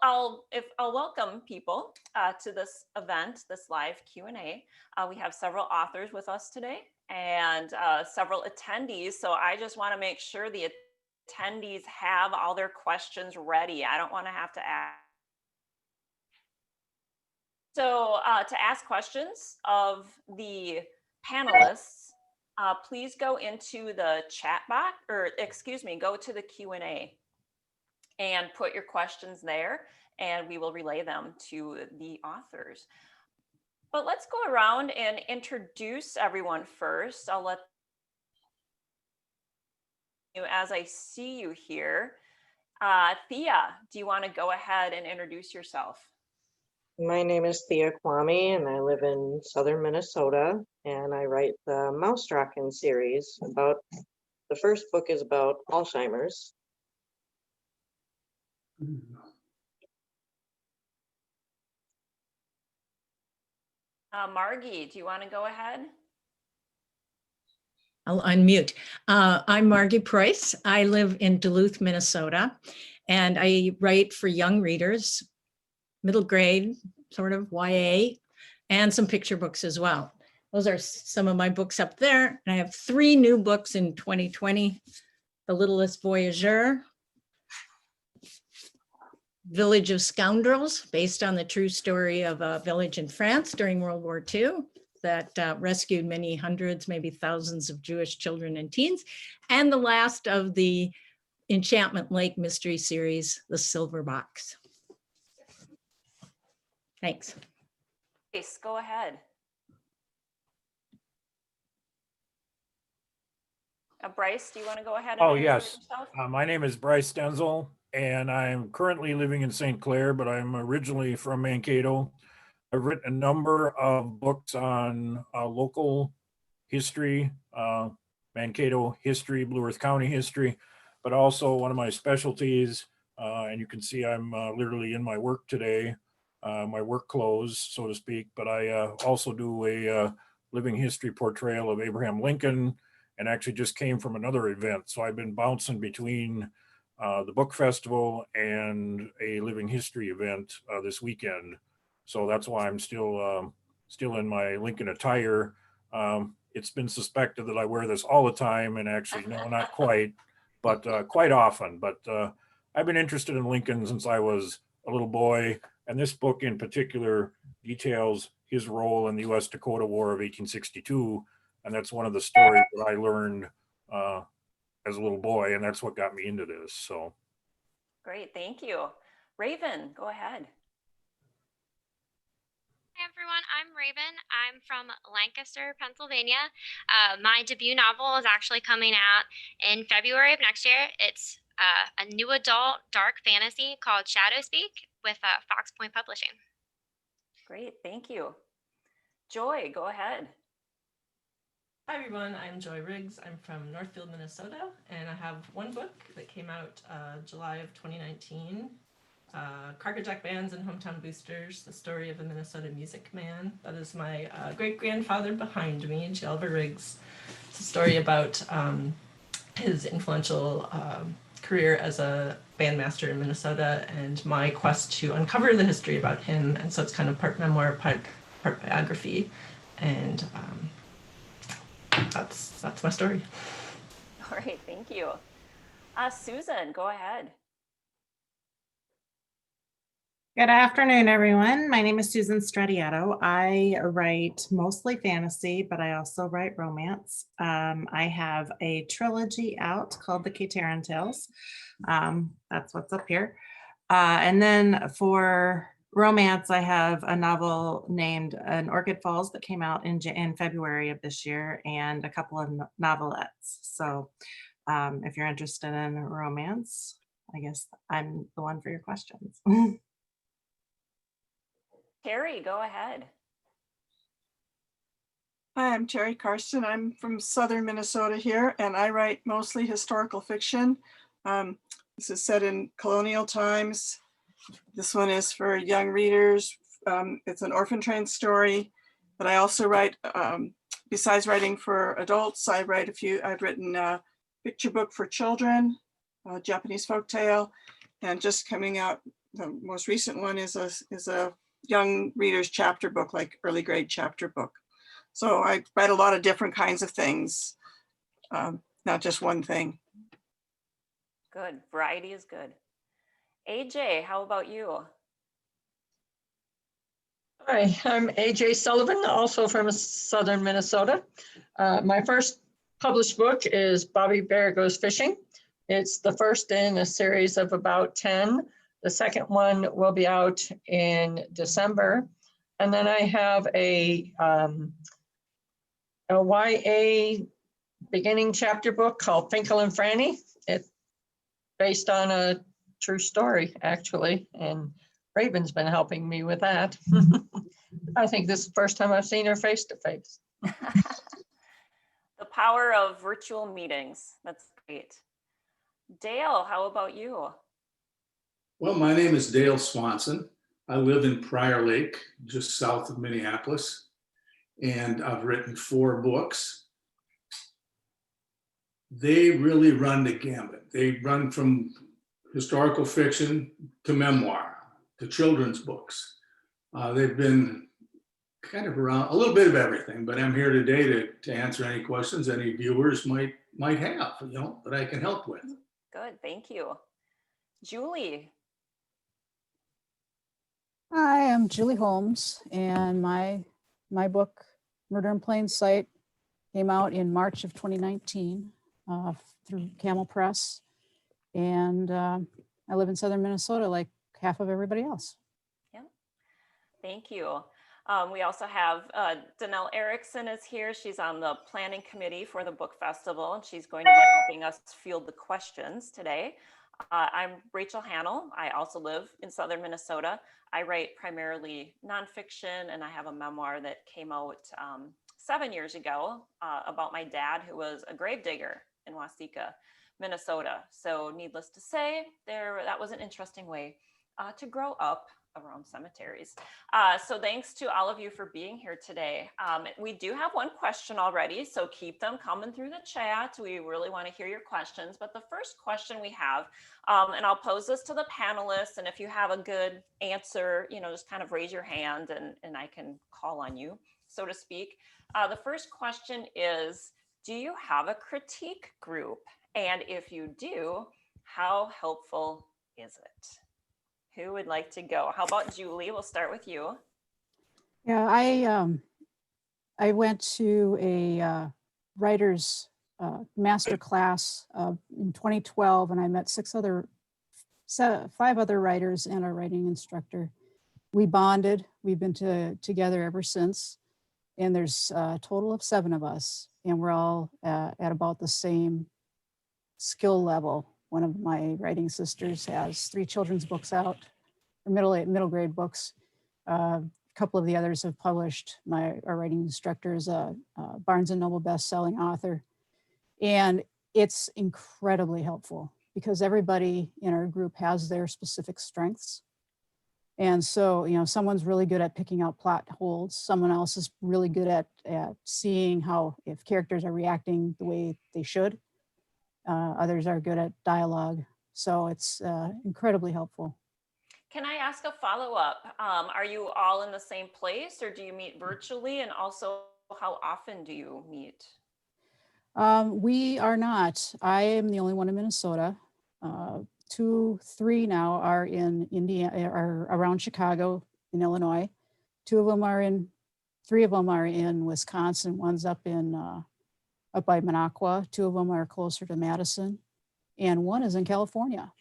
I'll welcome people to this event, this live Q&A. We have several authors with us today and several attendees. So I just want to make sure the attendees have all their questions ready. I don't want to have to ask. So to ask questions of the panelists, please go into the chat box, or excuse me, go to the Q&A and put your questions there, and we will relay them to the authors. But let's go around and introduce everyone first. I'll let you, as I see you here. Thea, do you want to go ahead and introduce yourself? My name is Thea Kwame, and I live in southern Minnesota, and I write the Mouse Rockin' series. The first book is about Alzheimer's. Margie, do you want to go ahead? I'll unmute. I'm Margie Price. I live in Duluth, Minnesota, and I write for young readers, middle grade, sort of YA, and some picture books as well. Those are some of my books up there. And I have 3 new books in 2020. The Littlest Voyageur, Village of Scoundrels, based on the true story of a village in France during World War II that rescued many hundreds, maybe thousands of Jewish children and teens. And the last of the Enchantment Lake mystery series, The Silver Box. Thanks. Grace, go ahead. Bryce, do you want to go ahead and introduce yourself? My name is Bryce Stenzel, and I'm currently living in St. Clair, but I'm originally from Mankato. I've written a number of books on local history, Mankato history, Blue Earth County history, but also one of my specialties, and you can see I'm literally in my work today, my work clothes, so to speak, but I also do a living history portrayal of Abraham Lincoln, and actually just came from another event. So I've been bouncing between the book festival and a living history event this weekend. So that's why I'm still in my Lincoln attire. It's been suspected that I wear this all the time, and actually, no, not quite, but quite often. But I've been interested in Lincoln since I was a little boy. And this book in particular details his role in the U.S. Dakota War of 1862. And that's one of the stories that I learned as a little boy. And that's what got me into this. So. Great, thank you. Raven, go ahead. Hi everyone, I'm Raven. I'm from Lancaster, Pennsylvania. My debut novel is actually coming out in February of next year. It's a new adult dark fantasy called Shadow Speak with Fox Pointe Publishing. Great, thank you. Joy, go ahead. Hi everyone, I'm Joy Riggs. I'm from Northfield, Minnesota, and I have one book that came out July of 2019. Cargo-Jack Bands and Hometown Boosters, the story of a Minnesota music man. That is my great-grandfather behind me, Jalva Riggs. It's a story about his influential career as a bandmaster in Minnesota and my quest to uncover the history about him. And so it's kind of part memoir, part biography. And that's my story. All right, thank you. Susan, go ahead. Good afternoon, everyone. My name is Susan Strediado. I write mostly fantasy, but I also write romance. I have a trilogy out called the Kateran Tales. That's what's up here. And then for romance, I have a novel named An Orchid Falls that came out in February of this year, and a couple of novelettes. So if you're interested in romance, I guess I'm the one for your questions. Terry, go ahead. Hi, I'm Terry Karsten. I'm from southern Minnesota here, and I write mostly historical fiction. This is set in colonial times. This one is for young readers. It's an orphan train story, but I also write, besides writing for adults, I've written a picture book for children, a Japanese folktale, And just coming out, the most recent one is a young readers chapter book, like early grade chapter book. So I write a lot of different kinds of things, not just one thing. Good. Variety is good. AJ, how about you? Hi, I'm AJ Sullivan, also from southern Minnesota. My first published book is Bobby Bear Goes Fishing. It's the first in a series of about 10. The second one will be out in December. And then I have a YA beginning chapter book called Finkel and Franny. It's based on a true story, actually. And Raven's been helping me with that. I think this is the first time I've seen her face to face. The power of virtual meetings. That's great. Dale, how about you? Well, my name is Dale Swanson. I live in Prior Lake, just south of Minneapolis, and I've written 4 books. They really run the gamut. They run from historical fiction to memoir to children's books. They've been kind of around a little bit of everything, but I'm here today to answer any questions any viewers might have, that I can help with. Good, thank you. Julie. Hi, I'm Julie Holmes, and my book, Murder in Plain Sight, came out in March of 2019 through Camel Press. And I live in southern Minnesota like half of everybody else. Yeah, thank you. We also have Danelle Erickson is here. She's on the planning committee for the book festival, and she's going to be helping us field the questions today. I'm Rachel Hannell. I also live in southern Minnesota. I write primarily nonfiction, and I have a memoir that came out 7 years ago about my dad, who was a gravedigger in Waseca, Minnesota. So needless to say, that was an interesting way to grow up around cemeteries. So thanks to all of you for being here today. We do have one question already, so keep them coming through the chat. We really want to hear your questions. But the first question we have, and I'll pose this to the panelists, and if you have a good answer, just kind of raise your hand and I can call on you, so to speak. The first question is, do you have a critique group? And if you do, how helpful is it? Who would like to go? How about Julie? We'll start with you. Yeah, I went to a writer's master class in 2012, and I met 5 other writers and a writing instructor. We bonded. We've been together ever since. And there's a total of 7 of us, and we're all at about the same skill level. One of my writing sisters has 3 children's books out, or middle grade books. A couple of the others have published. Our writing instructor is a Barnes & Noble best-selling author. And it's incredibly helpful because everybody in our group has their specific strengths. And so, someone's really good at picking out plot holes. Someone else is really good at seeing if characters are reacting the way they should. Others are good at dialogue. So it's incredibly helpful. Can I ask a follow-up? Are you all in the same place, or do you meet virtually? And also, how often do you meet? We are not. I am the only one in Minnesota. 2, 3 now are in Indiana, are around Chicago in Illinois. 3 of them are in Wisconsin. One's up by Minocqua. 2 of them are closer to Madison, and 1 is in California.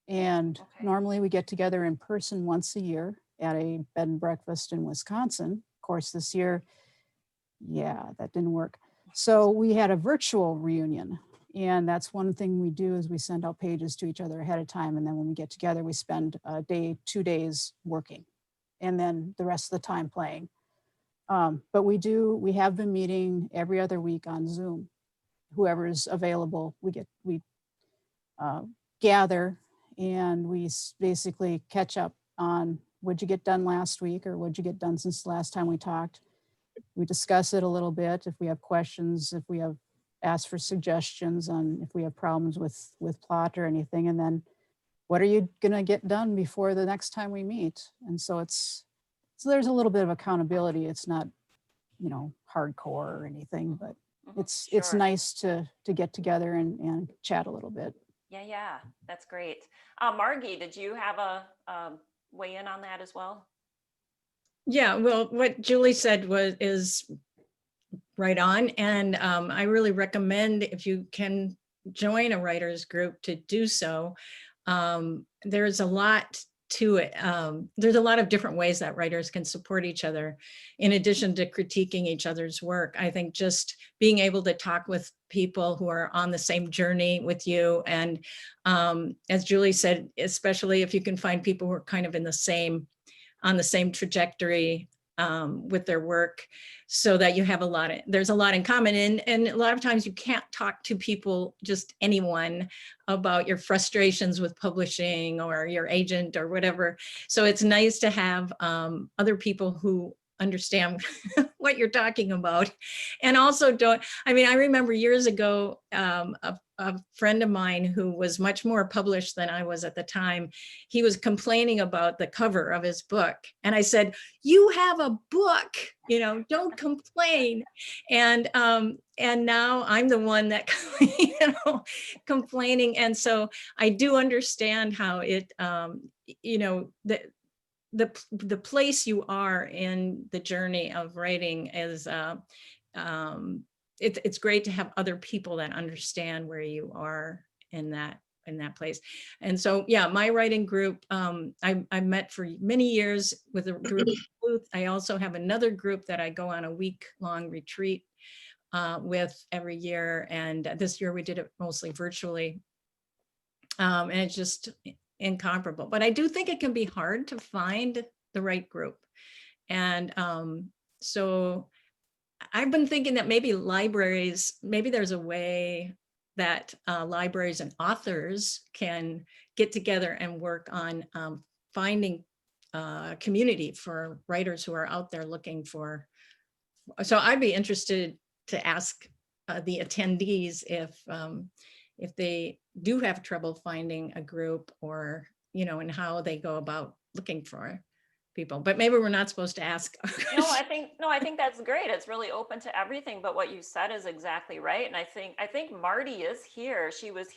And normally we get together in person once a year at a bed and breakfast in Wisconsin. Of course, this year, that didn't work. So we had a virtual reunion. And that's one thing we do is we send out pages to each other ahead of time. And then when we get together, we spend 2 days working and then the rest of the time playing. But we have been meeting every other week on Zoom. Whoever is available, we gather and we basically catch up on what'd you get done last week or what'd you get done since the last time we talked. We discuss it a little bit. If we have questions, if we have asked for suggestions on if we have problems with plot or anything, and then what are you going to get done before the next time we meet? And so there's a little bit of accountability. It's not, you know, hardcore or anything, but it's Sure. nice to get together and chat a little bit. Yeah, that's great. Margie, did you have a weigh in on that as well? Yeah, well, what Julie said is right on. And I really recommend, if you can join a writers group, to do so. There's a lot to it. There's a lot of different ways that writers can support each other in addition to critiquing each other's work. I think just being able to talk with people who are on the same journey with you, and as Julie said, especially if you can find people who are kind of on the same trajectory with their work, so that you have there's a lot in common. And a lot of times you can't talk to people, just anyone, about your frustrations with publishing or your agent or whatever. So it's nice to have other people who understand what you're talking about. And also I remember years ago, a friend of mine who was much more published than I was at the time, he was complaining about the cover of his book. And I said, you have a book, you know, don't complain. And now I'm the one that, you know, complaining. And so I do understand how it, you know, the place you are in the journey of writing is, it's great to have other people that understand where you are in that place. And so, yeah, my writing group, I met for many years with a group of youth. I also have another group that I go on a week-long retreat with every year. And this year we did it mostly virtually. And it's just incomparable. But I do think it can be hard to find the right group. And so I've been thinking that maybe there's a way that libraries and authors can get together and work on finding community for writers who are out there looking for. So I'd be interested to ask the attendees if they do have trouble finding a group, or, you know, and how they go about looking for people. But maybe we're not supposed to ask. No, I think that's great. It's really open to everything, but what you said is exactly right. And I think Marty is here. She was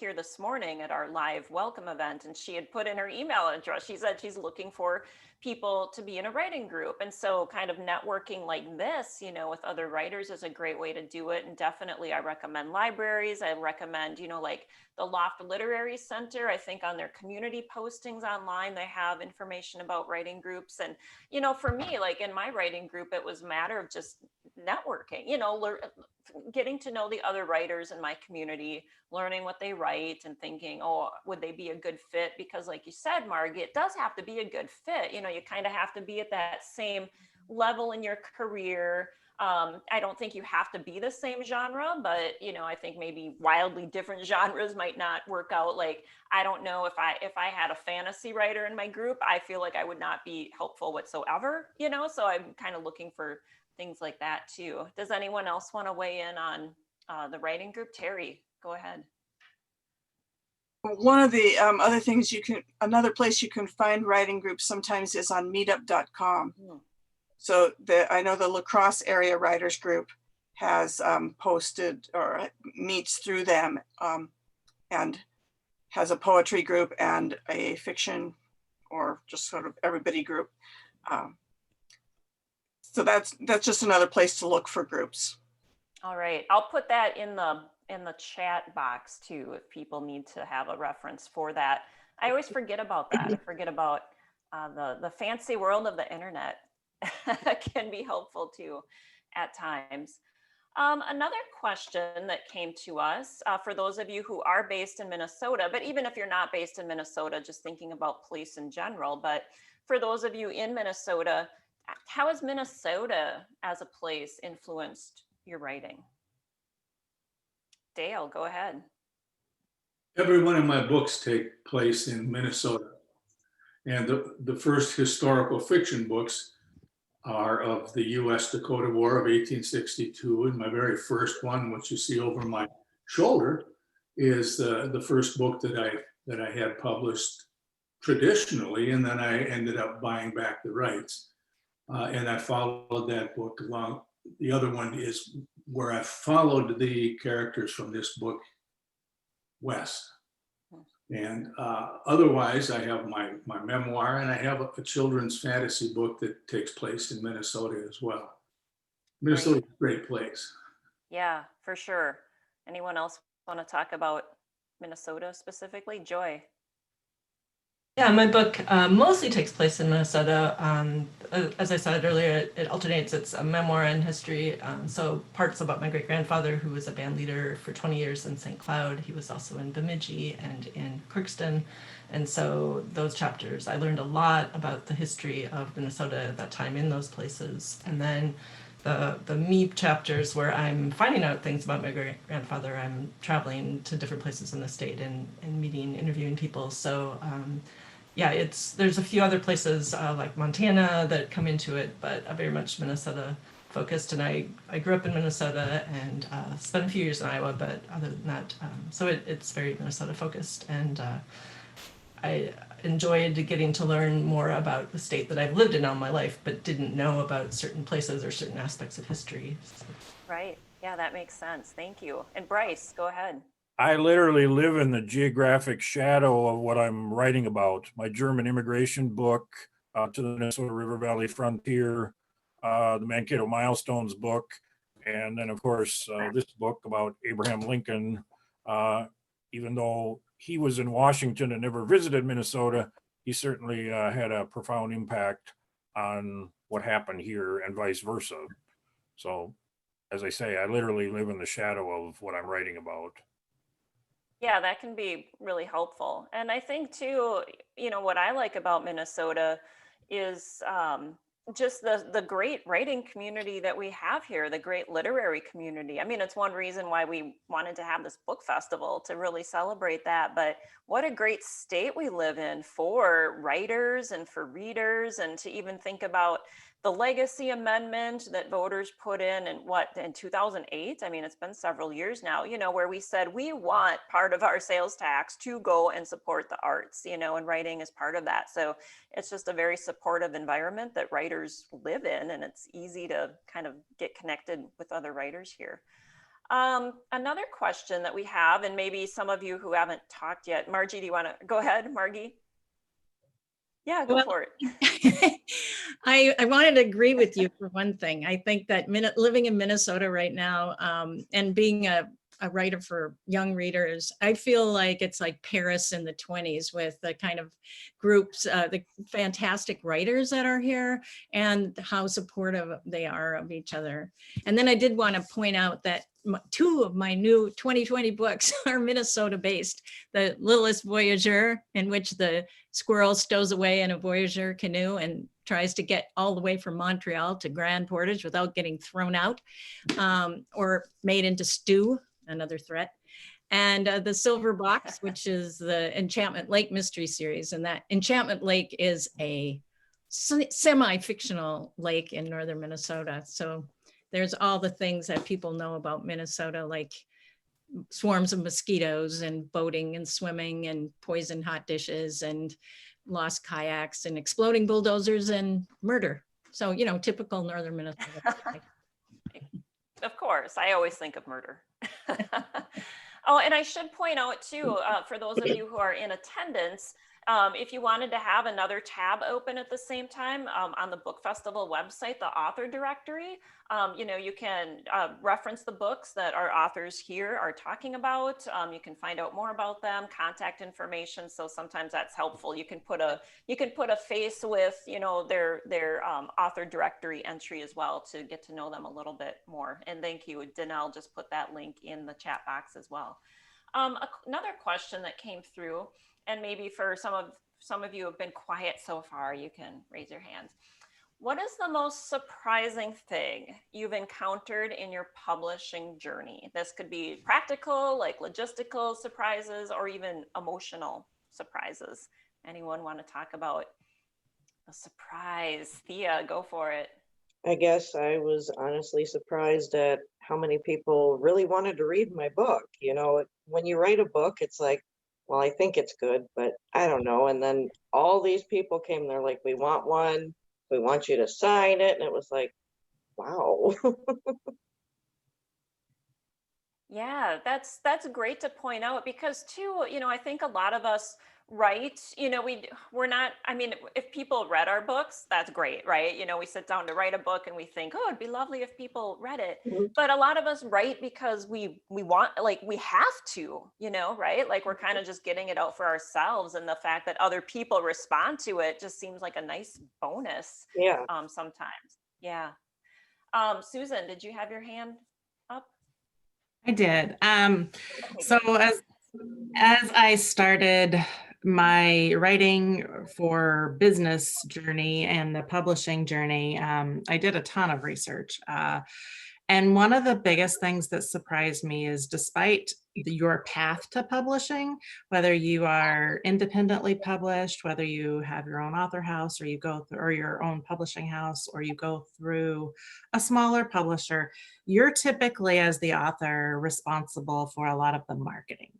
here this morning at our live welcome event, and she had put in her email address. She said she's looking for people to be in a writing group. And so kind of networking like this, you know, with other writers is a great way to do it. And definitely I recommend libraries. I recommend, you know, like the Loft Literary Center. I think on their community postings online, they have information about writing groups. And, you know, for me, like in my writing group, it was a matter of just networking, you know, getting to know the other writers in my community, learning what they write and thinking, oh, would they be a good fit? Because like you said, Margie, it does have to be a good fit. You know, you kind of have to be at that same level in your career. I don't think you have to be the same genre, but, you know, I think maybe wildly different genres might not work out. Like, I don't know if I had a fantasy writer in my group, I feel like I would not be helpful whatsoever, you know, so I'm kind of looking for things like that too. Does anyone else want to weigh in on the writing group? Terry, go ahead. One of the other things another place you can find writing groups sometimes is on meetup.com. So I know the La Crosse area writers group has posted or meets through them and has a poetry group and a fiction or just sort of everybody group. So that's just another place to look for groups. All right, I'll put that in the chat box too, if people need to have a reference for that. I always forget about that. I forget about the fancy world of the internet. Can be helpful too at times. Another question that came to us for those of you who are based in Minnesota, but even if you're not based in Minnesota, just thinking about place in general, but for those of you in Minnesota, how has Minnesota as a place influenced your writing? Dale, go ahead. Every one of my books take place in Minnesota. And the first historical fiction books are of the U.S. Dakota War of 1862. And my very first one, which you see over my shoulder, is the first book that I that I had published traditionally, and then I ended up buying back the rights. And I followed that book along. The other one is where I followed the characters from this book west. And otherwise, I have my memoir, and I have a children's fantasy book that takes place in Minnesota as well. Minnesota's a great place. Yeah, for sure. Anyone else want to talk about Minnesota specifically? Joy. Yeah, my book mostly takes place in Minnesota. As I said earlier, it alternates. It's a memoir and history. So parts about my great-grandfather, who was a band leader for 20 years in St. Cloud. He was also in Bemidji and in Crookston. And so those chapters, I learned a lot about the history of Minnesota at that time in those places. And then the me chapters where I'm finding out things about my great-grandfather. I'm traveling to different places in the state and meeting, interviewing people. So yeah, there's a few other places like Montana that come into it, but very much Minnesota focused. And I grew up in Minnesota and spent a few years in Iowa, but other than that, so it's very Minnesota focused. And I enjoyed getting to learn more about the state that I've lived in all my life, but didn't know about certain places or certain aspects of history. So. Right. Yeah, that makes sense. Thank you. And Bryce, go ahead. I literally live in the geographic shadow of what I'm writing about. My German immigration book, To the Minnesota River Valley Frontier, the Mankato Milestones book, and then of course this book about Abraham Lincoln. Even though he was in Washington and never visited Minnesota, he certainly had a profound impact on what happened here and vice versa. So, as I say, I literally live in the shadow of what I'm writing about. Yeah, that can be really helpful. And I think too, what I like about Minnesota is just the great writing community that we have here, the great literary community. I mean, it's one reason why we wanted to have this book festival, to really celebrate that. But what a great state we live in for writers and for readers, and to even think about the legacy amendment that voters put in 2008. I mean, it's been several years now, where we said we want part of our sales tax to go and support the arts, and writing is part of that. So it's just a very supportive environment that writers live in, and it's easy to kind of get connected with other writers here. Another question that we have, and maybe some of you who haven't talked yet, Margie, do you want to go ahead, Margie? Yeah, go for it. I wanted to agree with you for one thing. I think that living in Minnesota right now and being a writer for young readers, I feel like it's like Paris in the 20s with the kind of groups, the fantastic writers that are here and how supportive they are of each other. And then I did want to point out that two of my new 2020 books are Minnesota based. The Littlest Voyageur, in which the squirrel stows away in a Voyageur canoe and tries to get all the way from Montreal to Grand Portage without getting thrown out or made into stew, another threat. And the Silver Box, which is the Enchantment Lake mystery series. And that Enchantment Lake is a semi-fictional lake in northern Minnesota. So there's all the things that people know about Minnesota, like swarms of mosquitoes and boating and swimming and poison hot dishes and lost kayaks and exploding bulldozers and murder. So, typical northern Minnesota. Of course, I always think of murder. Oh, and I should point out too, for those of you who are in attendance, if you wanted to have another tab open at the same time on the book festival website, the author directory, you can reference the books that our authors here are talking about. You can find out more about them, contact information. So sometimes that's helpful. You can put a face with their author directory entry as well to get to know them a little bit more. And thank you, Danelle just put that link in the chat box as well. Another question that came through, and maybe for some of you who have been quiet so far, you can raise your hands. What is the most surprising thing you've encountered in your publishing journey? This could be practical, like logistical surprises, or even emotional surprises. Anyone want to talk about a surprise? Thea, go for it. I guess I was honestly surprised at how many people really wanted to read my book. When you write a book, it's like well, I think it's good, but I don't know. And then all these people came, they're like, we want one, we want you to sign it. And it was like, wow. Yeah, that's great to point out because too, I think a lot of us write, we're not, I mean, if people read our books, that's great, right? We sit down to write a book and we think, oh, it'd be lovely if people read it. Mhm. But a lot of us write because we want, like, we have to, right? Like we're kind of just getting it out for ourselves. And the fact that other people respond to it just seems like a nice bonus Yeah. sometimes. Yeah. Susan, did you have your hand up? I did. Okay, So as I started my writing for business journey and the publishing journey, I did a ton of research. And one of the biggest things that surprised me is despite your path to publishing, whether you are independently published, whether you have your own author house or you go through, or your own publishing house, or you go through a smaller publisher, you're typically as the author responsible for a lot of the marketing.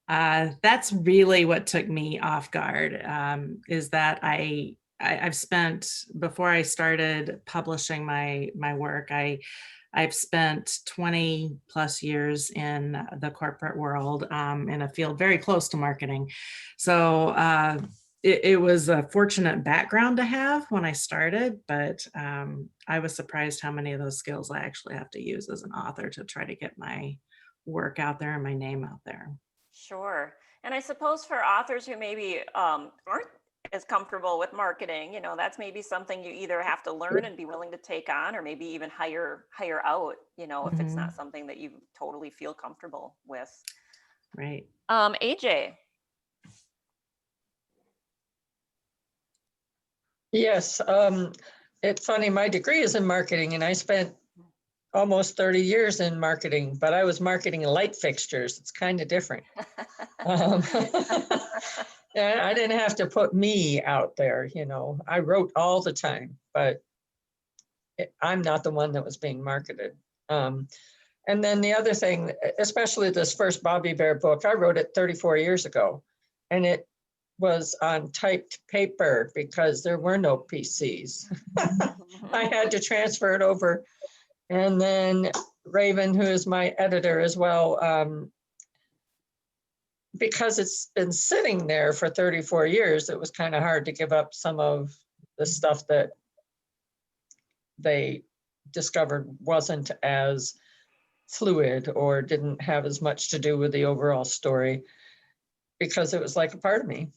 That's really what took me off guard, is that I've spent, before I started publishing my work, I've spent 20 plus years in the corporate world, in a field very close to marketing. So it was a fortunate background to have when I started, but I was surprised how many of those skills I actually have to use as an author to try to get my work out there and my name out there. Sure. And I suppose for authors who maybe aren't as comfortable with marketing, that's maybe something you either have to learn and be willing to take on, or maybe even hire out, if it's not something that you totally feel comfortable with. Right. AJ. Yes, it's funny, my degree is in marketing and I spent almost 30 years in marketing, but I was marketing light fixtures. It's kind of different. Yeah, I didn't have to put me out there, I wrote all the time, but I'm not the one that was being marketed. And then the other thing, especially this first Bobby Bear book, I wrote it 34 years ago, and it was on typed paper because there were no PCs. I had to transfer it over. And then Raven, who is my editor as well, because it's been sitting there for 34 years, it was kind of hard to give up some of the stuff that they discovered wasn't as fluid or didn't have as much to do with the overall story, because it was like a part of me.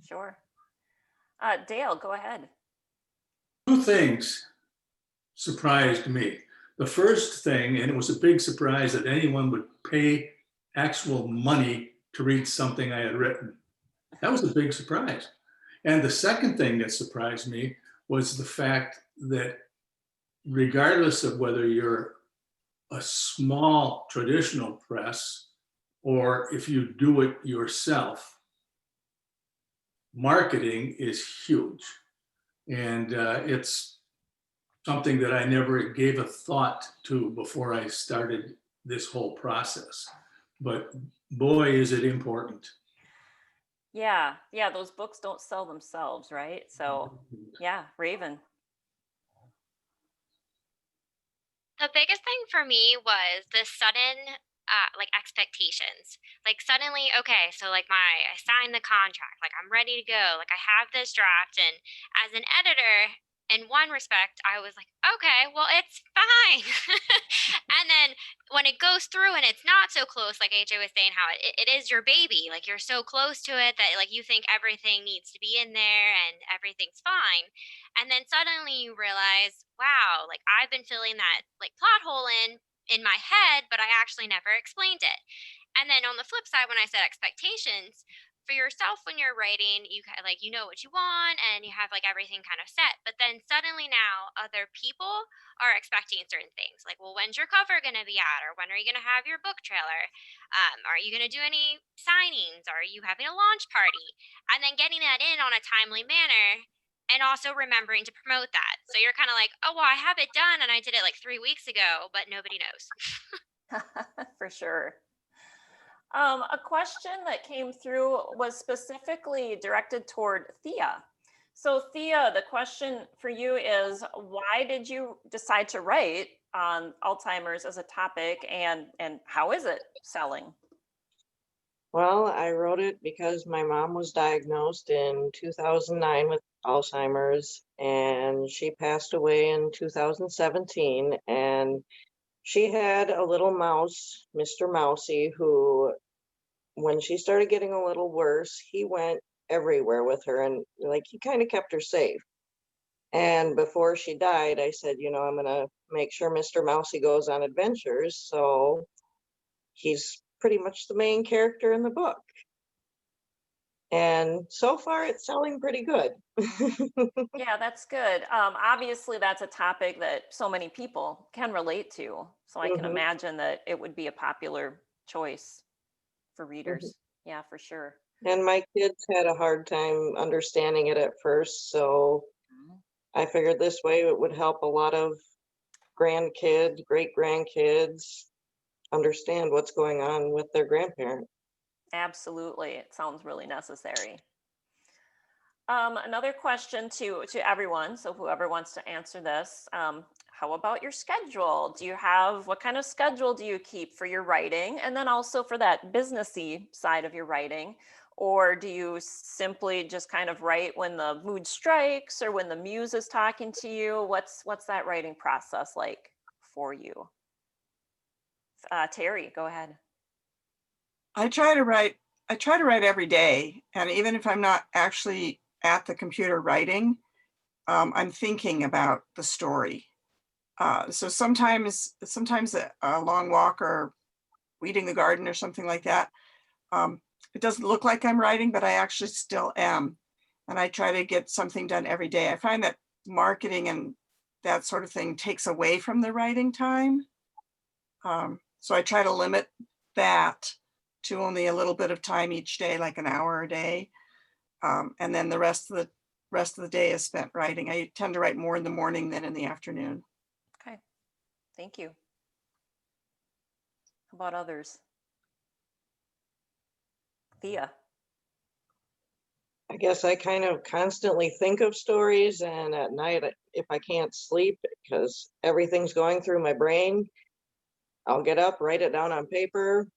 Sure. Dale, go ahead. Two things surprised me. The first thing, and it was a big surprise that anyone would pay actual money to read something I had written. That was a big surprise. And the second thing that surprised me was the fact that regardless of whether you're a small traditional press or if you do it yourself, marketing is huge. And it's something that I never gave a thought to before I started this whole process. But boy, is it important. Yeah, those books don't sell themselves, right? So yeah, Raven. The biggest thing for me was the sudden like expectations. Like suddenly, okay, so like I signed the contract, like I'm ready to go, like I have this draft, and as an editor, in one respect, I was like, okay, well, it's fine. And then when it goes through and it's not so close, like AJ was saying, how it is your baby, like you're so close to it that like you think everything needs to be in there and everything's fine. And then suddenly you realize, wow, like I've been filling that like plot hole in my head, but I actually never explained it. And then on the flip side, when I said expectations, for yourself when you're writing, you like you know what you want and you have like everything kind of set. But then suddenly now other people are expecting certain things. Like, well, when's your cover gonna be out? Or when are you gonna have your book trailer? Are you gonna do any signings? Are you having a launch party? And then getting that in on a timely manner and also remembering to promote that. So you're kind of like, oh, well, I have it done and I did it like 3 weeks ago, but nobody knows. For sure. A question that came through was specifically directed toward Thea. So Thea, the question for you is, why did you decide to write on Alzheimer's as a topic, and how is it selling? Well, I wrote it because my mom was diagnosed in 2009 with Alzheimer's, and she passed away in 2017. And she had a little mouse, Mr. Mousy, who, when she started getting a little worse, he went everywhere with her, and like he kind of kept her safe. And before she died, I said, you know, I'm gonna make sure Mr. Mousy goes on adventures. So he's pretty much the main character in the book. And so far it's selling pretty good. Yeah, that's good. Obviously, that's a topic that so many people can relate to. So I can Mhm. imagine that it would be a popular choice for readers. Yeah, for sure. And my kids had a hard time understanding it at first, so I figured this way it would help a lot of grandkids, great grandkids understand what's going on with their grandparent. Absolutely. It sounds really necessary. Another question to everyone. So whoever wants to answer this, how about your schedule? What kind of schedule do you keep for your writing? And then also for that businessy side of your writing? Or do you simply just kind of write when the mood strikes or when the muse is talking to you? What's that writing process like for you? Terry, go ahead. I try to write every day. And even if I'm not actually at the computer writing, I'm thinking about the story. So sometimes a long walk or weeding the garden or something like that, it doesn't look like I'm writing, but I actually still am. And I try to get something done every day. I find that marketing and that sort of thing takes away from the writing time. So I try to limit that to only a little bit of time each day, like an hour a day. And then the rest of the day is spent writing. I tend to write more in the morning than in the afternoon. Okay, thank you. How about others? Thea. I guess I kind of constantly think of stories, and at night, if I can't sleep because everything's going through my brain, I'll get up, write it down on paper,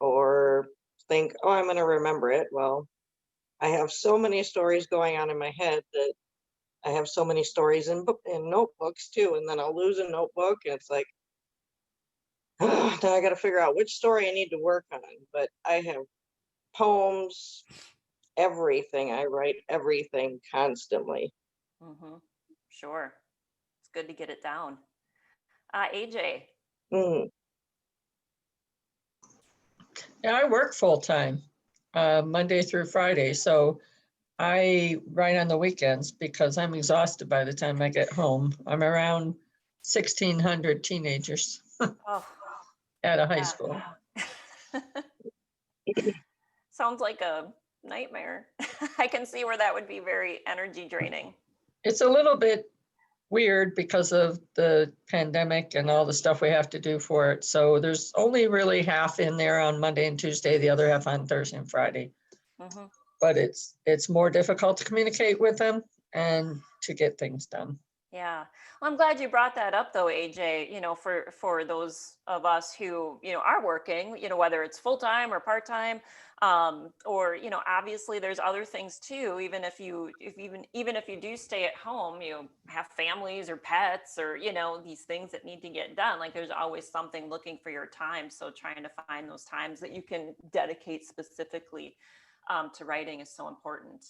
or think, oh, I'm going to remember it. Well, I have so many stories going on in my head that I have so many stories in notebooks too, and then I'll lose a notebook, and it's like, oh, now I got to figure out which story I need to work on. But I have poems, everything. I write everything constantly. Mm-hmm. Sure. It's good to get it down. AJ. Mm. Yeah, I work full-time, Monday through Friday. So I write on the weekends because I'm exhausted by the time I get home. I'm around 1,600 teenagers Oh, at a high yeah. school. Sounds like a nightmare. I can see where that would be very energy draining. It's a little bit weird because of the pandemic and all the stuff we have to do for it. So there's only really half in there on Monday and Tuesday, the other half on Thursday and Friday. Mm-hmm. But it's more difficult to communicate with them and to get things done. Yeah. Well, I'm glad you brought that up though, AJ, for those of us who, are working, whether it's full-time or part-time, or, obviously there's other things too, even if you do stay at home, you have families or pets or, these things that need to get done. Like there's always something looking for your time. So trying to find those times that you can dedicate specifically to writing is so important.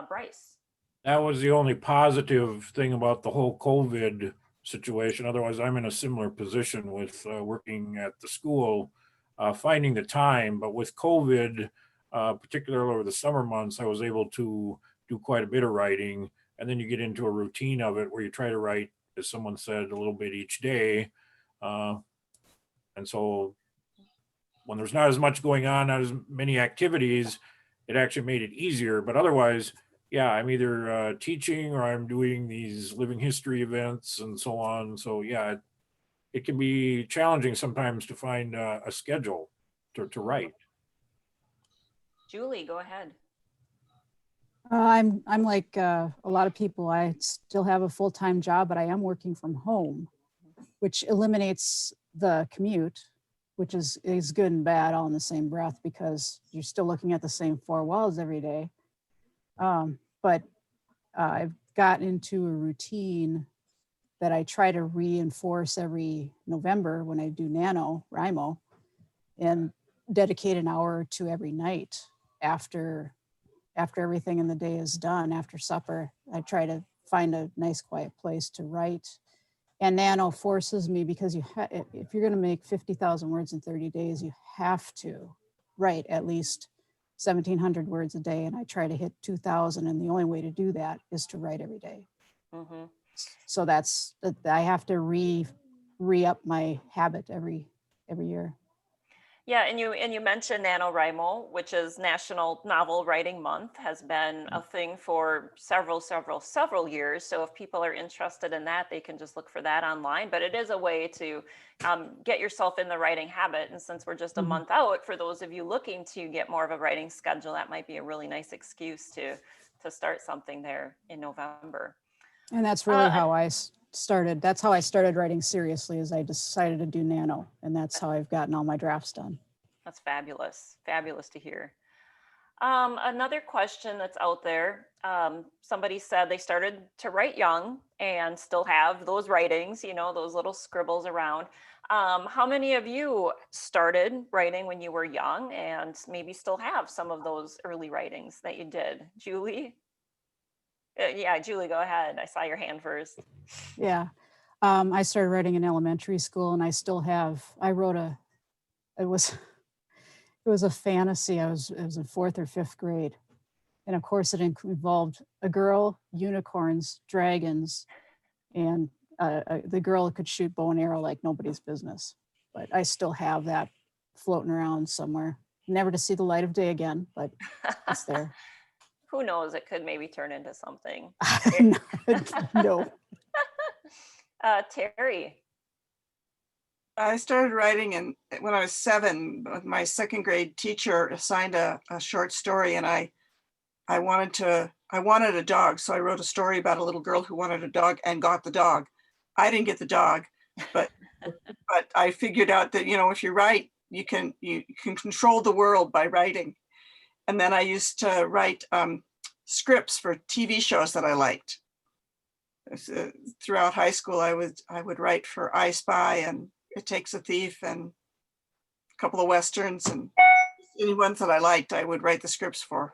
Bryce. That was the only positive thing about the whole COVID situation. Otherwise, I'm in a similar position with working at the school, finding the time. But with COVID, particularly over the summer months, I was able to do quite a bit of writing. And then you get into a routine of it where you try to write, as someone said, a little bit each day. And so when there's not as much going on, not as many activities, it actually made it easier. But otherwise, yeah, I'm either teaching or I'm doing these living history events and so on. So yeah, it can be challenging sometimes to find a schedule to write. Julie, go ahead. I'm like a lot of people. I still have a full-time job, but I am working from home, which eliminates the commute, which is good and bad all in the same breath because you're still looking at the same four walls every day. But I've gotten into a routine that I try to reinforce every November when I do NaNoWriMo, and dedicate an hour or two every night after everything in the day is done. After supper, I try to find a nice quiet place to write. And Nano forces me, because if you're going to make 50,000 words in 30 days, you have to write at least 1,700 words a day. And I try to hit 2,000. And the only way to do that is to write every day. Mm-hmm. So I have to re-up my habit every year. Yeah, and you mentioned NaNoWriMo, which is National Novel Writing Month, has been a thing for several years. So if people are interested in that, they can just look for that online. But it is a way to get yourself in the writing habit. And since we're just a month out, for those of you looking to get more of a writing schedule, that might be a really nice excuse to start something there in November. And that's really how I started. That's how I started writing seriously, is I decided to do Nano, and that's how I've gotten all my drafts done. That's fabulous. Fabulous to hear. Another question that's out there. Somebody said they started to write young and still have those writings, those little scribbles around. How many of you started writing when you were young and maybe still have some of those early writings that you did? Julie? Yeah, Julie, go ahead. I saw your hand first. Yeah. I started writing in elementary school, and I still have, it was a fantasy. It was in 4th or 5th grade. And of course it involved a girl, unicorns, dragons, and the girl could shoot bow and arrow like nobody's business. But I still have that floating around somewhere, never to see the light of day again, but it's there. Who knows, it could maybe turn into something. No. Terry. I started writing when I was 7. My 2nd grade teacher assigned a short story, and I wanted a dog. So I wrote a story about a little girl who wanted a dog and got the dog. I didn't get the dog, but I figured out that, if you write, you can control the world by writing. And then I used to write scripts for TV shows that I liked. Throughout high school, I would write for I Spy and It Takes a Thief and a couple of Westerns, and any ones that I liked, I would write the scripts for.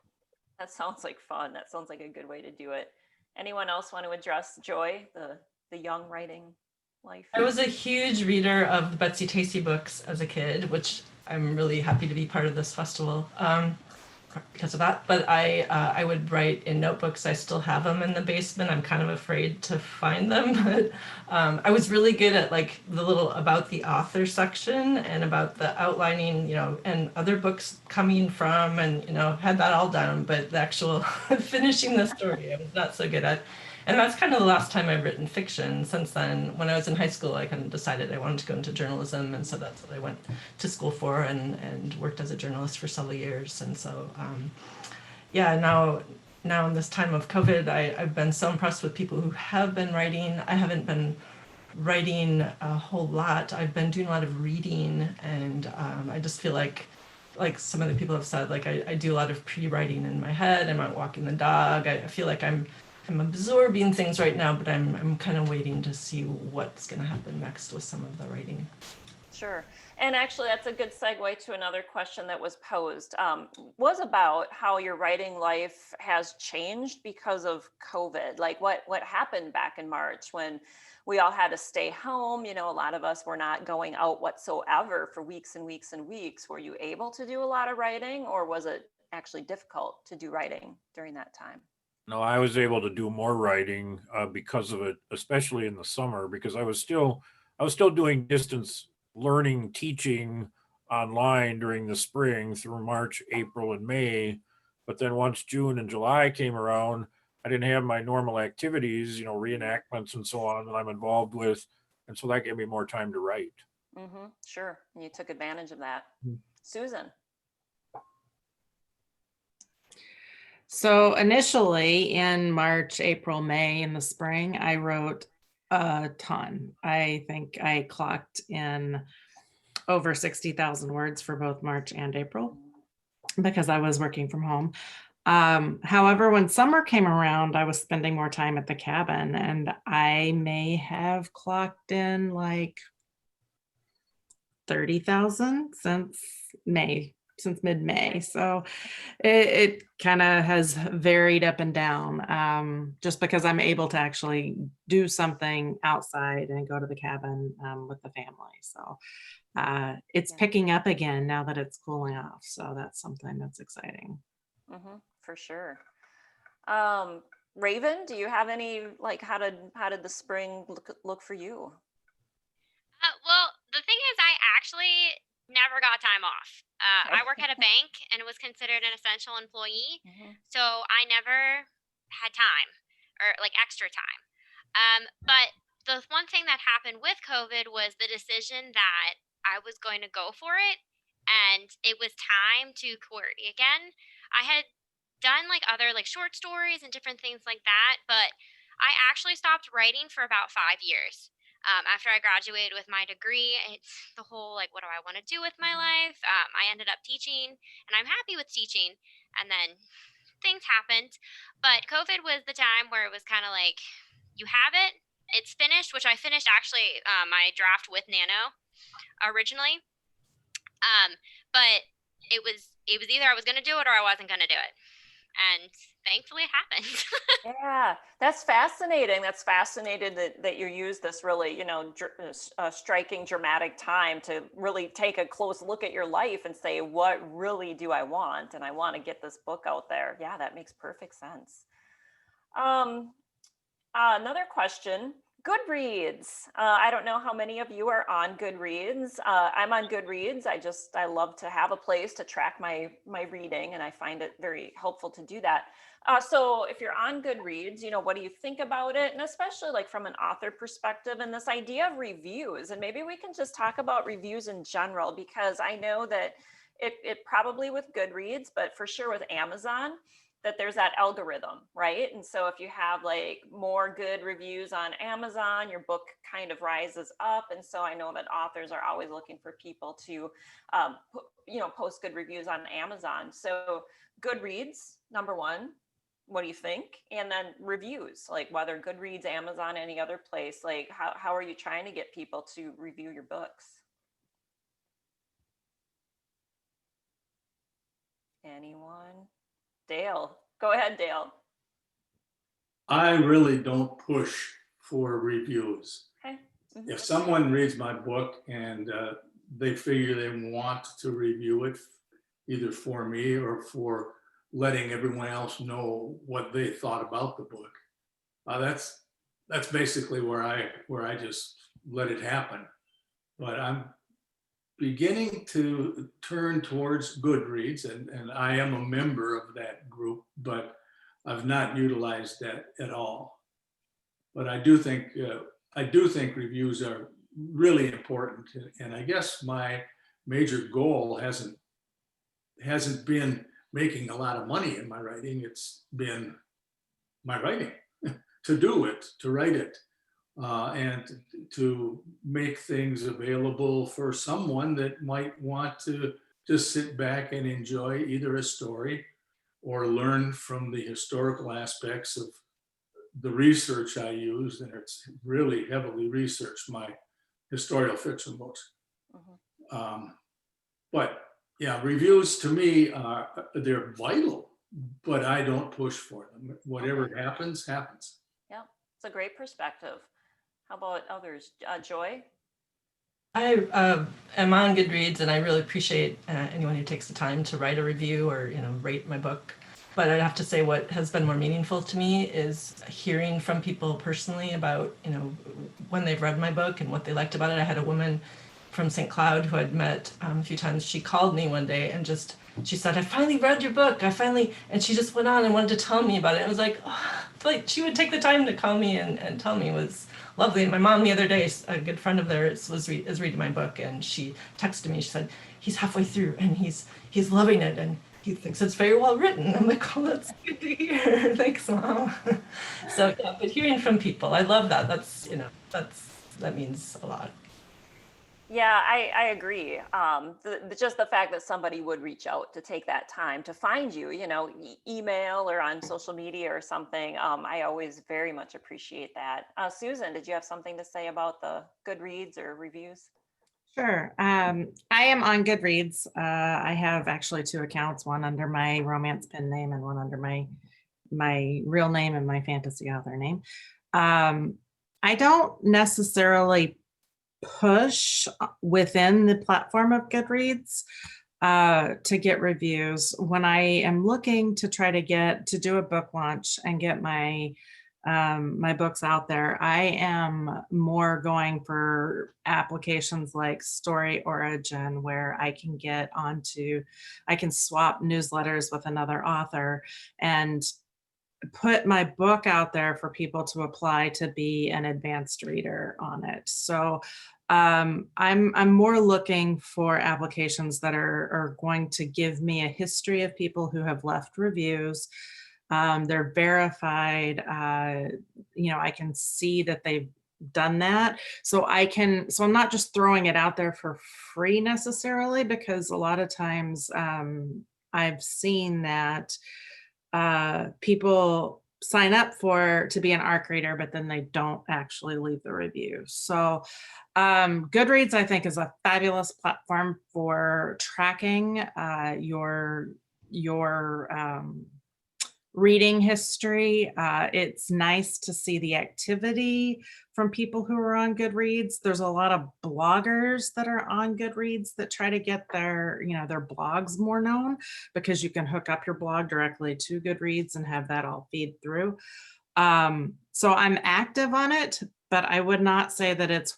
That sounds like fun. That sounds like a good way to do it. Anyone else want to address Joy, the young writing life? I was a huge reader of the Betsy Tacy books as a kid, which I'm really happy to be part of this festival because of that. But I would write in notebooks. I still have them in the basement. I'm kind of afraid to find them. But I was really good at like the little about the author section and about the outlining, and other books coming from, and, had that all done. But the actual finishing the story, I was not so good at. And that's kind of the last time I've written fiction. Since then, when I was in high school, I kind of decided I wanted to go into journalism. And so that's what I went to school for, and worked as a journalist for several years. And so, now in this time of COVID, I've been so impressed with people who have been writing. I haven't been writing a whole lot. I've been doing a lot of reading, and I just feel like some other people have said, like I do a lot of pre-writing in my head. I'm out walking the dog. I feel like I'm absorbing things right now, but I'm kind of waiting to see what's going to happen next with some of the writing. Sure. And actually, that's a good segue to another question that was posed, was about how your writing life has changed because of COVID. Like what happened back in March when we all had to stay home? A lot of us were not going out whatsoever for weeks and weeks and weeks. Were you able to do a lot of writing, or was it actually difficult to do writing during that time? No, I was able to do more writing because of it, especially in the summer, because I was still doing distance learning, teaching online during the spring through March, April, and May. But then once June and July came around, I didn't have my normal activities, reenactments and so on that I'm involved with. And so that gave me more time to write. Sure. And you took advantage of that. Susan. So initially in March, April, May, in the spring, I wrote a ton. I think I clocked in over 60,000 words for both March and April because I was working from home. However, when summer came around, I was spending more time at the cabin, and I may have clocked in like 30,000 since mid-May. So it kind of has varied up and down, just because I'm able to actually do something outside and go to the cabin with the family. So it's picking up again now that it's cooling off. So that's something that's exciting. For sure. Raven, do you have any, like, how did the spring look for you? Well, the thing is, I actually never got time off. I work at a bank and was considered an essential employee, so I never had time or like extra time. But the one thing that happened with COVID was the decision that I was going to go for it, and it was time to query again. I had done like other like short stories and different things like that, but I actually stopped writing for about 5 years. After I graduated with my degree, it's the whole like, what do I want to do with my life? I ended up teaching, and I'm happy with teaching. And then things happened, but COVID was the time where it was kind of like, you have it, it's finished, which I finished actually my draft with Nano originally. But it was either I was going to do it or I wasn't going to do it. And thankfully it happened. Yeah, that's fascinating. That's fascinating that you use this really, you know, striking dramatic time to really take a close look at your life and say, what really do I want? And I want to get this book out there. Yeah, that makes perfect sense. Another question. Goodreads. I don't know how many of you are on Goodreads. I'm on Goodreads. I love to have a place to track my reading, and I find it very helpful to do that. So if you're on Goodreads, you know, what do you think about it? And especially like from an author perspective and this idea of reviews, and maybe we can just talk about reviews in general, because I know that it probably with Goodreads, but for sure with Amazon, that there's that algorithm, right? And so if you have like more good reviews on Amazon, your book kind of rises up. And so I know that authors are always looking for people to, post good reviews on Amazon. So Goodreads, number one, what do you think? And then reviews, like whether Goodreads, Amazon, any other place, like how are you trying to get people to review your books? Anyone? Dale, go ahead, Dale. I really don't push for reviews. Okay. If someone reads my book and they figure they want to review it, either for me or for letting everyone else know what they thought about the book, that's basically where I just let it happen. But I'm beginning to turn towards Goodreads, and I am a member of that group, but I've not utilized that at all. But I do think reviews are really important, and I guess my major goal hasn't been making a lot of money in my writing. It's been my writing, to write it. And to make things available for someone that might want to just sit back and enjoy either a story or learn from the historical aspects of the research I used. And it's really heavily researched, my historical fiction books. But yeah, reviews to me, they're vital, but I don't push for them. Whatever happens, happens. Yeah, it's a great perspective. How about others? Joy? I am on Goodreads, and I really appreciate anyone who takes the time to write a review or rate my book. But I'd have to say what has been more meaningful to me is hearing from people personally about when they've read my book and what they liked about it. I had a woman from St. Cloud who I'd met a few times. She called me one day and she said, "I finally read your book. And she just went on and wanted to tell me about it. It was like, she would take the time to call me and tell me. It was lovely. And my mom the other day, a good friend of theirs is reading my book, and she texted me. She said, "He's halfway through and he's loving it, and he thinks it's very well written. I'm like, oh, that's good to hear. Thanks, Mom. So yeah, but hearing from people, I love that. That's, you know, that means a lot. Yeah, I agree. Just the fact that somebody would reach out to take that time to find you, you know, email or on social media or something. I always very much appreciate that. Susan, did you have something to say about the Goodreads or reviews? Sure. I am on Goodreads. I have actually 2 accounts, one under my romance pen name and one under my real name and my fantasy author name. I don't necessarily push within the platform of Goodreads to get reviews. When I am looking to try to do a book launch and get my my books out there, I am more going for applications like Story Origin, where I can I can swap newsletters with another author and put my book out there for people to apply to be an advanced reader on it. So I'm more looking for applications that are going to give me a history of people who have left reviews. They're verified. You know, I can see that they've done that. So I'm not just throwing it out there for free necessarily, because a lot of times I've seen that people sign up to be an ARC reader, but then they don't actually leave the review. So Goodreads, I think, is a fabulous platform for tracking your reading history. It's nice to see the activity from people who are on Goodreads. There's a lot of bloggers that are on Goodreads that try to get their blogs more known, because you can hook up your blog directly to Goodreads and have that all feed through. So I'm active on it, but I would not say that it's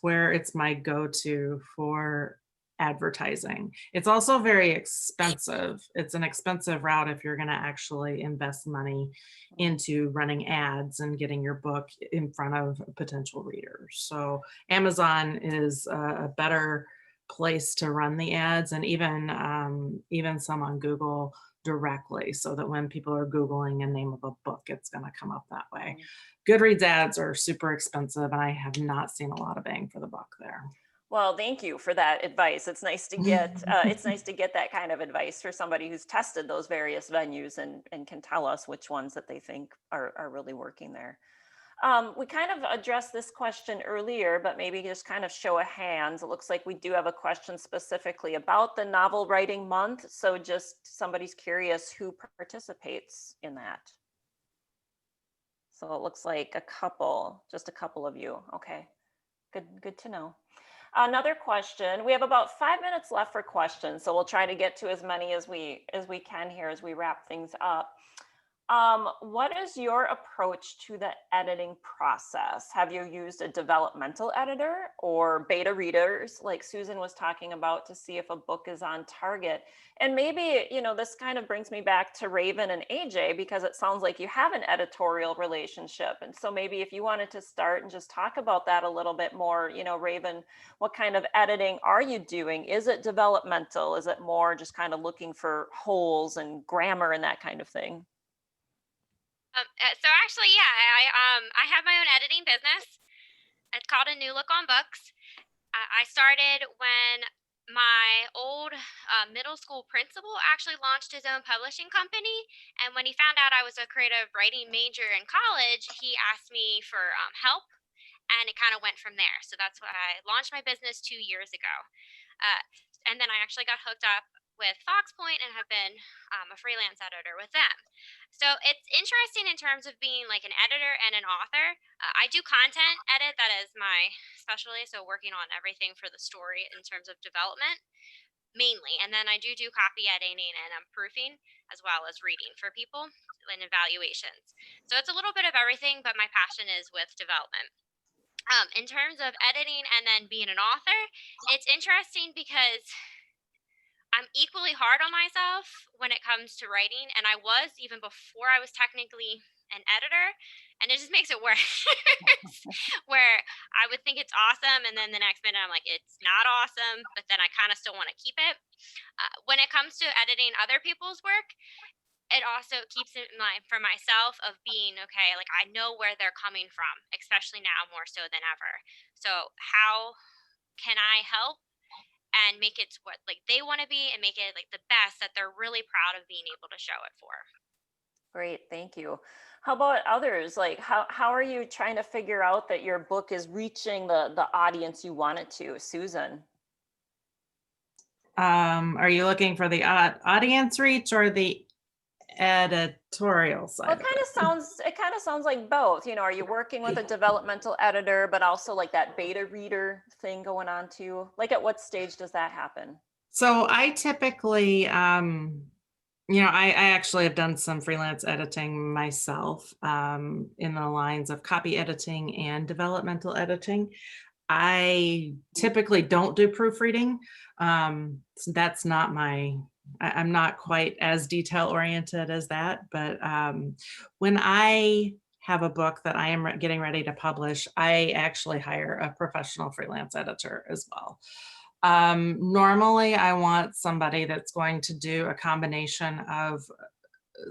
my go-to for advertising. It's also very expensive. It's an expensive route if you're going to actually invest money into running ads and getting your book in front of potential readers. So Amazon is a better place to run the ads, and even some on Google directly, so that when people are Googling a name of a book, it's going to come up that way. Goodreads ads are super expensive, and I have not seen a lot of bang for the buck there. Well, thank you for that advice. It's nice to get that kind of advice for somebody who's tested those various venues and can tell us which ones that they think are really working there. We kind of addressed this question earlier, but maybe just kind of show of hands. It looks like we do have a question specifically about the novel writing month. So just somebody's curious who participates in that. So it looks like just a couple of you. Okay, good to know. Another question. We have about 5 minutes left for questions, so we'll try to get to as many as we can here as we wrap things up. What is your approach to the editing process? Have you used a developmental editor or beta readers like Susan was talking about to see if a book is on target? And maybe, this kind of brings me back to Raven and AJ, because it sounds like you have an editorial relationship. And so maybe if you wanted to start and just talk about that a little bit more, Raven, what kind of editing are you doing? Is it developmental? Is it more just kind of looking for holes and grammar and that kind of thing? So actually, yeah, I have my own editing business. It's called A New Look on Books. I started when my old middle school principal actually launched his own publishing company. And when he found out I was a creative writing major in college, he asked me for help. And it kind of went from there. So that's why I launched my business 2 years ago. And then I actually got hooked up with Pointe and have been a freelance editor with them. So it's interesting in terms of being like an editor and an author. I do content edit, that is my specialty. So working on everything for the story in terms of development mainly. And then I do copy editing and proofing as well as reading for people and evaluations. So it's a little bit of everything, but my passion is with development. In terms of editing and then being an author, it's interesting because I'm equally hard on myself when it comes to writing, and I was even before I was technically an editor. and it just makes it worse. Where I would think it's awesome, and then the next minute I'm like, it's not awesome, but then I kind of still want to keep it. When it comes to editing other people's work, it also keeps it in mind for myself of being okay, like I know where they're coming from, especially now more so than ever. So how can I help and make it what like they want to be and make it like the best that they're really proud of being able to show it for? Great, thank you. How about others? Like how are you trying to figure out that your book is reaching the audience you want it to? Susan. Are you looking for the audience reach or the editorial side? Well, of it? it kind of sounds like both. You know, are you working with a developmental editor, but also like that beta reader thing going on too? Like at what stage does that happen? So I typically, I actually have done some freelance editing myself in the lines of copy editing and developmental editing. I typically don't do proofreading. So that's not I'm not quite as detail oriented as that. But when I have a book that I am getting ready to publish, I actually hire a professional freelance editor as well. Normally I want somebody that's going to do a combination of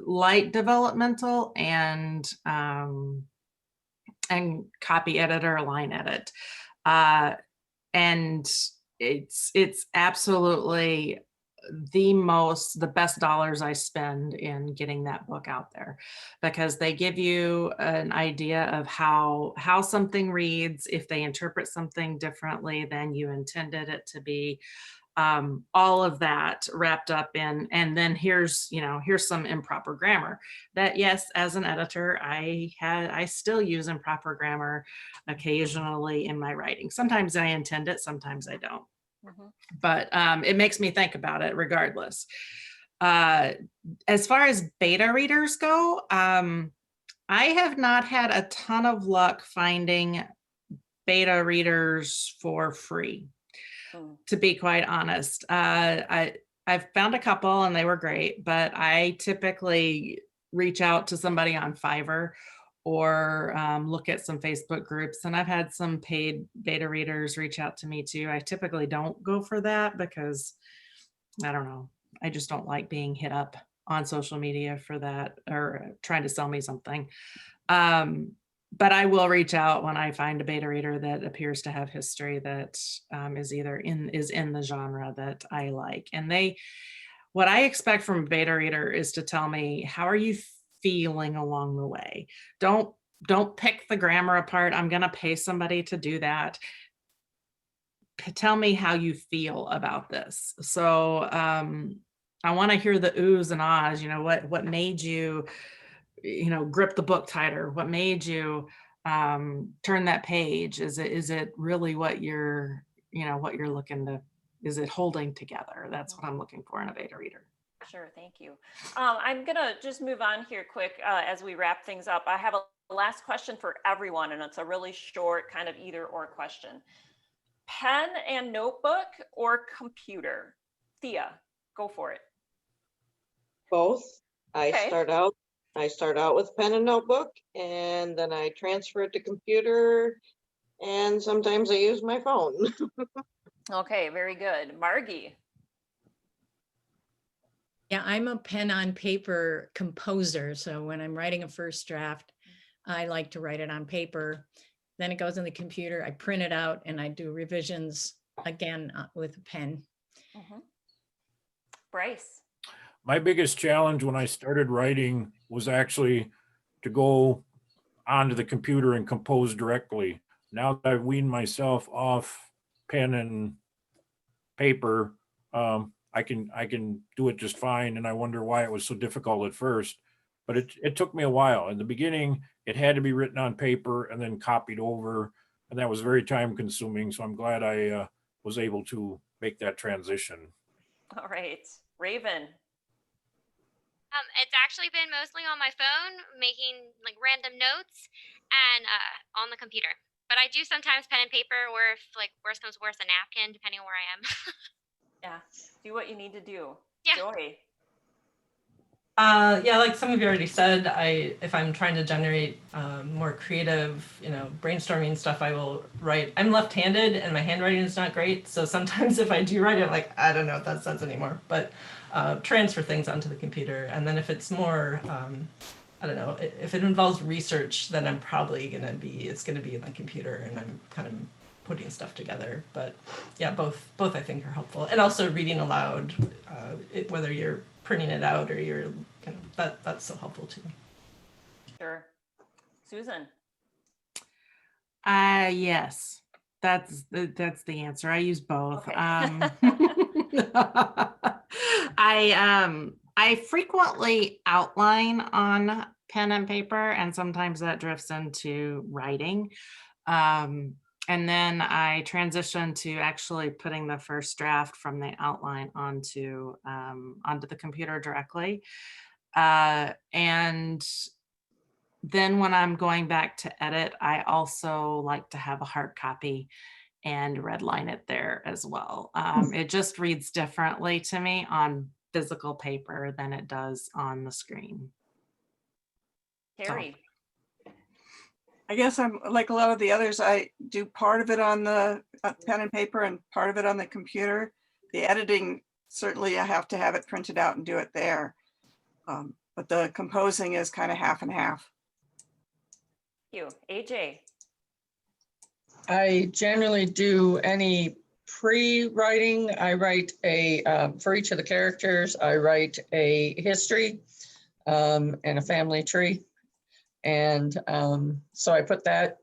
light developmental and copy editor, line edit. And it's absolutely the best dollars I spend in getting that book out there, because they give you an idea of how something reads, if they interpret something differently than you intended it to be, all of that wrapped up in, and then here's some improper grammar that, yes, as an editor, I still use improper grammar occasionally in my writing. Sometimes I intend it, sometimes I don't. But it makes me think about it regardless. As far as beta readers go, I have not had a ton of luck finding beta readers for free, to be quite honest. I've found a couple and they were great, but I typically reach out to somebody on Fiverr or look at some Facebook groups, and I've had some paid beta readers reach out to me too. I typically don't go for that because I don't know, I just don't like being hit up on social media for that or trying to sell me something. But I will reach out when I find a beta reader that appears to have history that is in the genre that I like. And what I expect from a beta reader is to tell me, how are you feeling along the way? Don't pick the grammar apart. I'm going to pay somebody to do that. Tell me how you feel about this. So I want to hear the oohs and ahs. What made you grip the book tighter? What made you turn that page? Is it really what you're looking to, is it holding together? That's what I'm looking for in a beta reader. Sure, thank you. I'm gonna just move on here quick as we wrap things up. I have a last question for everyone, and it's a really short kind of either or question. Pen and notebook or computer? Thea, go for it. Both. Okay. I start out with pen and notebook, and then I transfer it to computer, and sometimes I use my phone. Okay, very good. Margie. Yeah, I'm a pen on paper composer. So when I'm writing a first draft, I like to write it on paper. Then it goes in the computer, I print it out, and I do revisions again with a pen. Bryce. My biggest challenge when I started writing was actually to go onto the computer and compose directly. Now that I've weaned myself off pen and paper, I can do it just fine. And I wonder why it was so difficult at first, but it took me a while. In the beginning, it had to be written on paper and then copied over, and that was very time consuming. So I'm glad I was able to make that transition. All right, Raven. It's actually been mostly on my phone, making like random notes, and on the computer. But I do sometimes pen and paper, or if like worse comes worse, a napkin, depending on where I am. Yeah, do what you need to do. Yeah. Joy. Yeah, like some of you already said, if I'm trying to generate more creative, brainstorming stuff, I will write. I'm left-handed and my handwriting is not great. So sometimes if I do write it, I'm like, I don't know what that says anymore, but transfer things onto the computer. And then if it's more, I don't know, if it involves research, then I'm probably it's gonna be in the computer and I'm kind of putting stuff together. But yeah, both I think are helpful. And also reading aloud, whether you're printing it out or you're that's so helpful too. Sure. Susan. Yes, that's the answer. I use both. Okay. I frequently outline on pen and paper, and sometimes that drifts into writing. And then I transition to actually putting the first draft from the outline onto the computer directly. And then when I'm going back to edit, I also like to have a hard copy and redline it there as well. It just reads differently to me on physical paper than it does on the screen. Carrie. I guess I'm like a lot of the others. I do part of it on the pen and paper and part of it on the computer. The editing, certainly I have to have it printed out and do it there. But the composing is kind of half and half. Thank you. AJ. I generally do any pre-writing. I write for each of the characters, I write a history and a family tree. And so I put that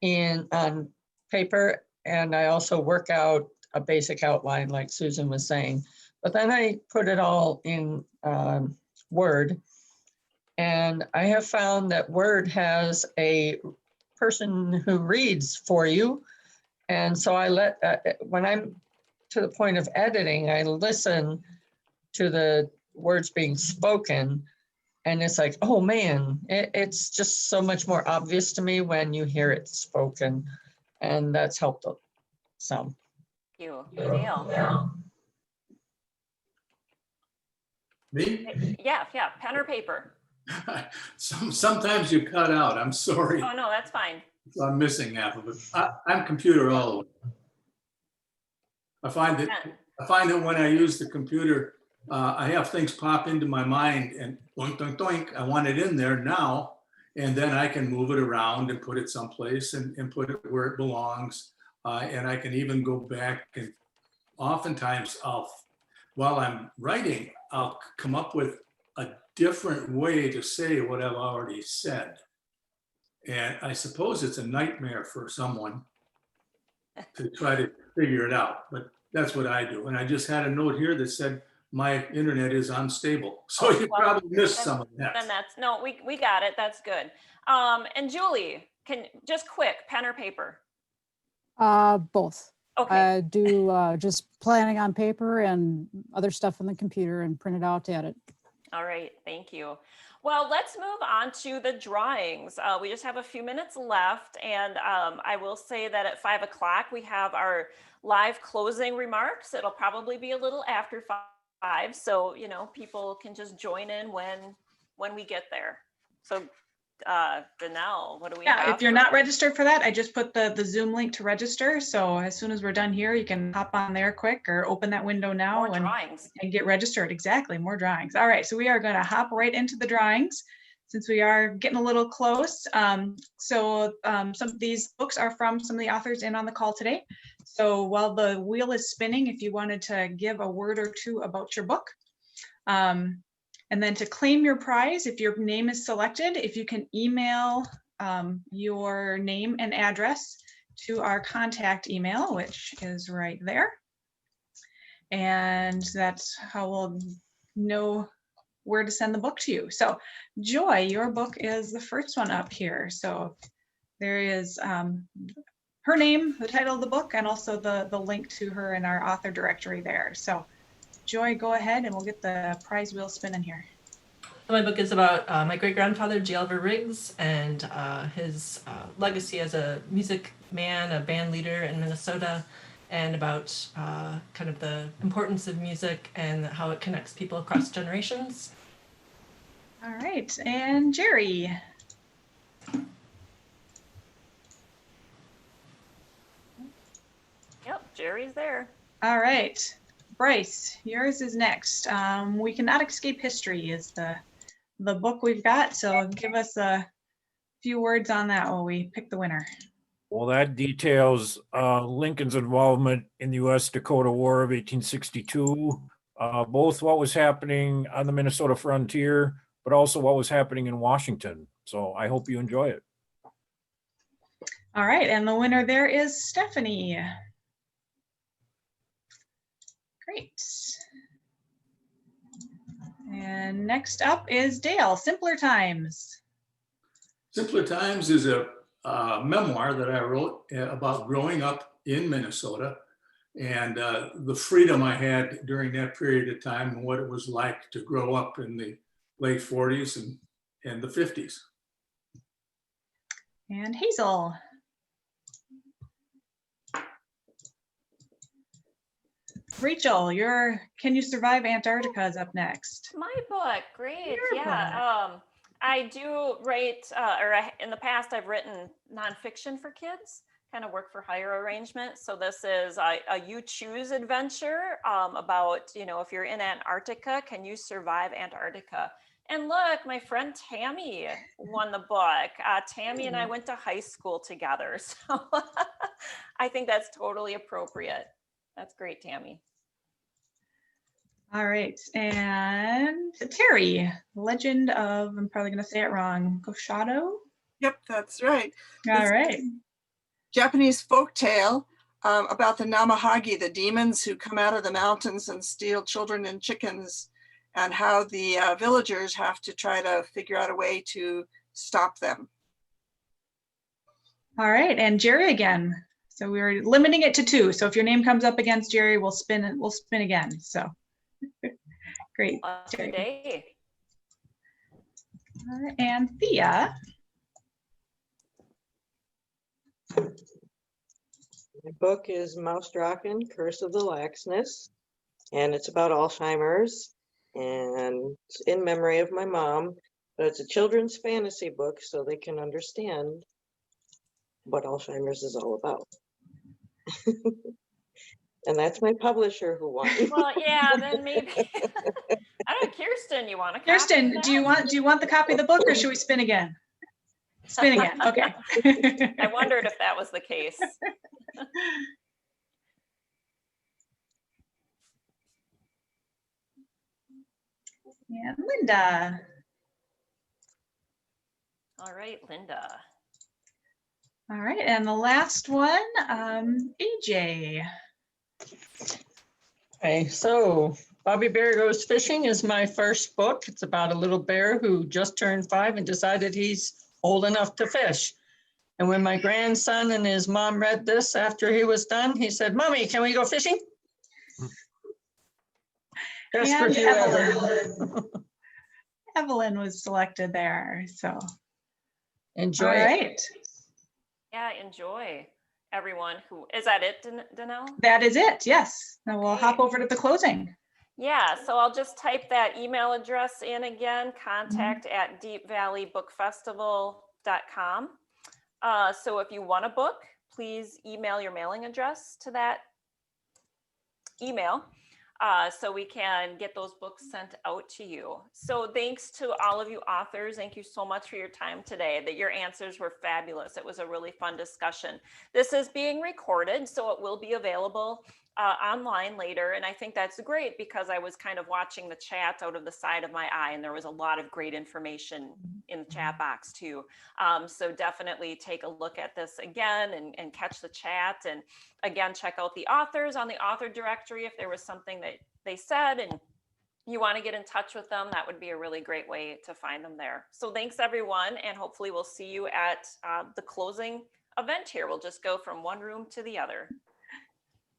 on paper, and I also work out a basic outline like Susan was saying, but then I put it all in Word. And I have found that Word has a person who reads for you. And so I when I'm to the point of editing, I listen to the words being spoken. And it's like, oh man, it's just so much more obvious to me when you hear it spoken. And that's helped some. Thank you. Dale. Me? Yeah, pen or paper. Sometimes you cut out. I'm sorry. Oh no, that's fine. I'm missing half of it. I'm computer all the way. I find that when I use the computer, I have things pop into my mind and doink, doink, doink. I want it in there now. And then I can move it around and put it someplace and put it where it belongs. And I can even go back, and oftentimes while I'm writing, I'll come up with a different way to say what I've already said. And I suppose it's a nightmare for someone to try to figure it out, but that's what I do. And I just had a note here that said, my internet is unstable. So you probably missed some of that. Then we got it. That's good. And Julie, just quick, pen or paper? Both. Okay. I do just planning on paper and other stuff on the computer and print it out to edit. All right, thank you. Well, let's move on to the drawings. We just have a few minutes left, and I will say that at 5 o'clock we have our live closing remarks. It'll probably be a little after 5, so people can just join in when we get there. So Danelle, what do we have? Yeah, if you're not registered for that, I just put the Zoom link to register. So as soon as we're done here, you can hop on there quick or open that window now and get registered. Exactly, more drawings. All right, so we are going to hop right into the drawings since we are getting a little close. Some of these books are from some of the authors in on the call today. So while the wheel is spinning, if you wanted to give a word or two about your book. And then to claim your prize, if your name is selected, if you can email your name and address to our contact email, which is right there. And that's how we'll know where to send the book to you. So Joy, your book is the first one up here. So there is her name, the title of the book, and also the link to her in our author directory there. So Joy, go ahead and we'll get the prize wheel spinning here. My book is about my great-grandfather, J. Oliver Riggs, and his legacy as a music man, a band leader in Minnesota, and about kind of the importance of music and how it connects people across generations. All right, and Jerry. Yep, Jerry's there. All right, Bryce, yours is next. We Cannot Escape History is the book we've got, so give us a few words on that while we pick the winner. Well, that details Lincoln's involvement in the U.S.-Dakota War of 1862, both what was happening on the Minnesota frontier, but also what was happening in Washington. So I hope you enjoy it. All right, and the winner there is Stephanie. Great. And next up is Dale, Simpler Times. Simpler Times is a memoir that I wrote about growing up in Minnesota and the freedom I had during that period of time and what it was like to grow up in the late 40s and the 50s. And Hazel. Rachel, your Can You Survive Antarctica is up next. My book, great. Your Yeah. I do write, in the past, I've written nonfiction for kids, kind of work for hire arrangement. So this is a You Choose adventure about, if you're in Antarctica, can you survive Antarctica? And look, my friend Tammy won the book. Tammy and I went to high school together. So I think that's totally appropriate. That's great, Tammy. All right, and Terry, Legend of, I'm probably going to say it wrong, Goshado? Yep, that's right. All It's right. Japanese folk tale about the Namahagi, the demons who come out of the mountains and steal children and chickens, and how the villagers have to try to figure out a way to stop them. All right, and Jerry again. So we're limiting it to 2. So if your name comes up against Jerry, we'll spin again. So great. Today. And Thea. My book is Mouse Draken, Curse of the Laxness, and it's about Alzheimer's, and it's in memory of my mom, but it's a children's fantasy book so they can understand what Alzheimer's is all about. And that's my publisher who won. Well, yeah, then maybe. I don't know, Kirsten, you want to? Kirsten, do you want the copy of the book, or should we spin again? Spin again. Okay. I wondered if that was the case. And Linda. All right, Linda. All right, and the last one, AJ. Okay, so Bobby Bear Goes Fishing is my first book. It's about a little bear who just turned 5 and decided he's old enough to fish. And when my grandson and his mom read this after he was done, he said, "Mommy, can we go fishing?" Just for And you, Evelyn. Evelyn was selected there, so. Enjoy All it. right. Yeah, enjoy. Everyone who, is that it, Danelle? That is it, yes. Now we'll hop over to the closing. Yeah, so I'll just type that email address in again, contact@deepvalleybookfestival.com. So if you want a book, please email your mailing address to that email so we can get those books sent out to you. So thanks to all of you authors. Thank you so much for your time today. That your answers were fabulous. It was a really fun discussion. This is being recorded, so it will be available online later. And I think that's great because I was kind of watching the chat out of the side of my eye, and there was a lot of great information in the chat box too. So definitely take a look at this again and catch the chat. And again, check out the authors on the author directory. If there was something that they said and you want to get in touch with them, that would be a really great way to find them there. So thanks everyone. And hopefully we'll see you at the closing event here. We'll just go from one room to the other.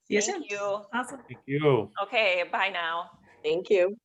See you Thank soon. you. Awesome. Thank you. Okay, bye now. Thank you.